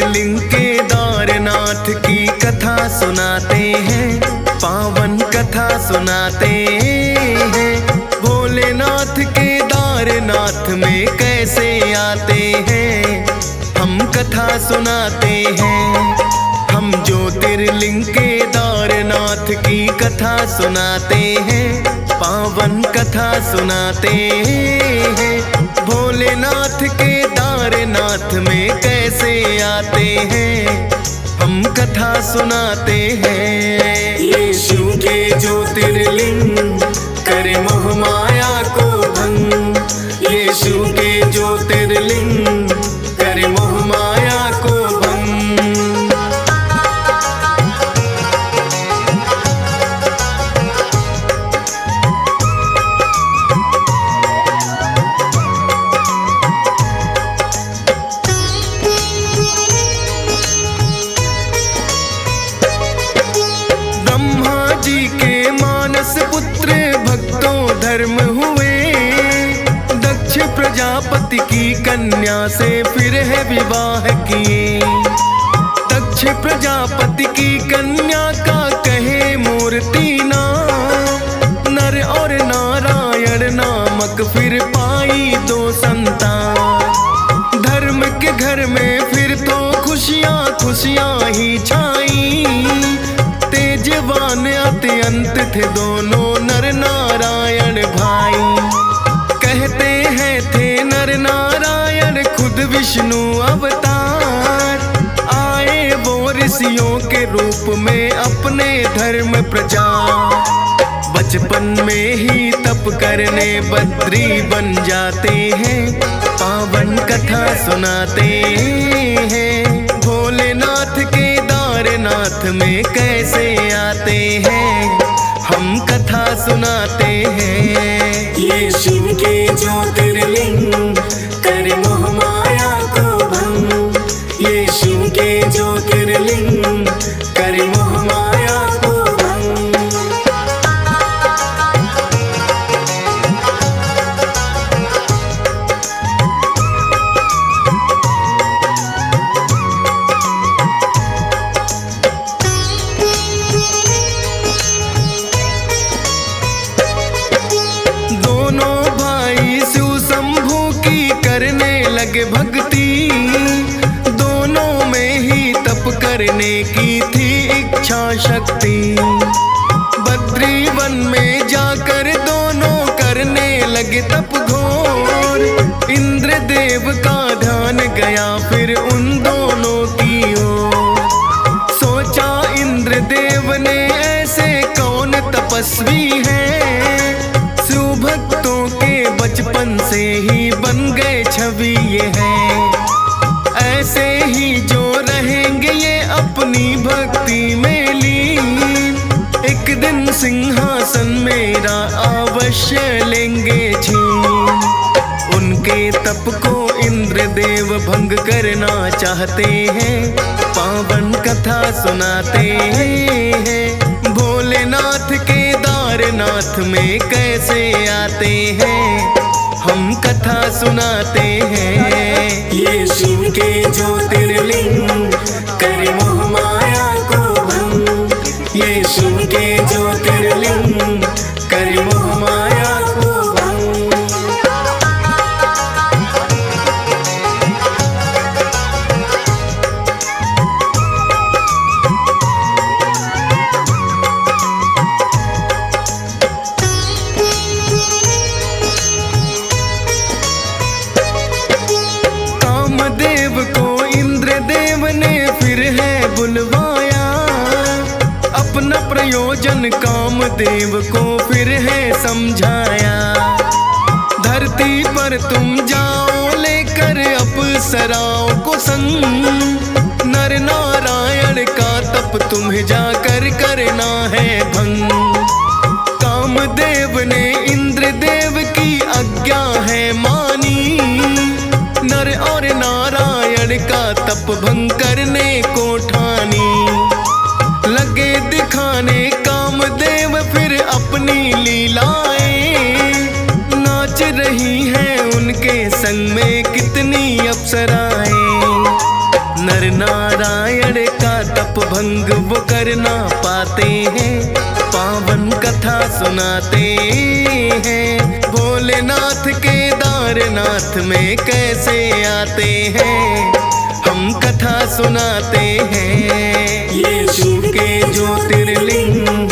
ज्योतिर्लिंग केदारनाथ की कथा सुनाते हैं, पावन कथा सुनाते हैं। भोलेनाथ केदारनाथ में कैसे आते हैं, हम कथा सुनाते हैं। हम ज्योतिर्लिंग केदारनाथ की कथा सुनाते हैं, पावन कथा सुनाते हैं। भोलेनाथ केदारनाथ में कैसे आते हैं, हम कथा सुनाते हैं। ये शिव के ज्योतिर्लिंग करे मोह माया को भंग, ये शिव के ज्योतिर्लिंग करे मोह माया को भंग। ब्रह्मा जी के मानस पुत्र भक्तों धर्म हुए, दक्ष प्रजापति की कन्या से फिर है विवाह किए। दक्ष प्रजापति की कन्या का कहे मूर्ति ना, नर और नारायण नामक फिर पाई दो संतान। धर्म के घर में फिर तो खुशियां खुशियां ही छाई, तेजवान अत्यंत थे दोनों नर नारायण भाई। कहते हैं थे नर नारायण खुद विष्णु अवतार, आए वो ऋषियों के रूप में अपने धर्म प्रचार। बचपन में ही तप करने बद्री बन जाते हैं, पावन कथा सुनाते हैं। भोलेनाथ केदारनाथ में कैसे आते हैं, हम कथा सुनाते हैं। ये शिव के ज्योतिर्लिंग करे मोह माया को भंग, ये शिव के ज्योतिर्लिंग करे मोह माया को भंग। दोनों भाई शिव शंभू की करने लगे भक्ति, दोनों में ही तप करने की थी इच्छा शक्ति। बद्री वन में जाकर दोनों करने लगे तप घोर, इंद्र देव का ध्यान गया फिर उन दोनों की ओर। सोचा इंद्र देव ने ऐसे कौन तपस्वी है, भक्तों के बचपन से ही बन गए छवि ये है। ऐसे ही जो रहेंगे ये अपनी भक्ति में लीन, एक दिन सिंहासन मेरा अवश्य लेंगे छीन। उनके तप को इंद्र देव भंग करना चाहते हैं, पावन कथा सुनाते हैं। भोलेनाथ केदारनाथ में कैसे आते हैं, हम कथा सुनाते हैं। ये शिव के ज्योतिर्लिंग करे मोह माया को भंग, ये शिव के ज्योतिर्लिंग करे मोह माया को भंग। कामदेव को इंद्र देव ने फिर है बुलवाया, अपना प्रयोजन कामदेव को फिर है समझाया। धरती पर तुम जाओ लेकर अप्सराओं को संग, नर नारायण का तप तुम्हें जाकर करना है भंग। कामदेव ने इंद्र देव की आज्ञा है मानी, नर और नारायण का तप भंग करने को ठानी। लगे दिखाने कामदेव फिर अपनी लीलाएं, नाच रही हैं उनके संग में कितनी अप्सराएं। नर नारायण का तप भंग वो कर ना पाते हैं, पावन कथा सुनाते हैं। भोलेनाथ केदारनाथ में कैसे आते हैं, हम कथा सुनाते हैं। ये शिव के ज्योतिर्लिंग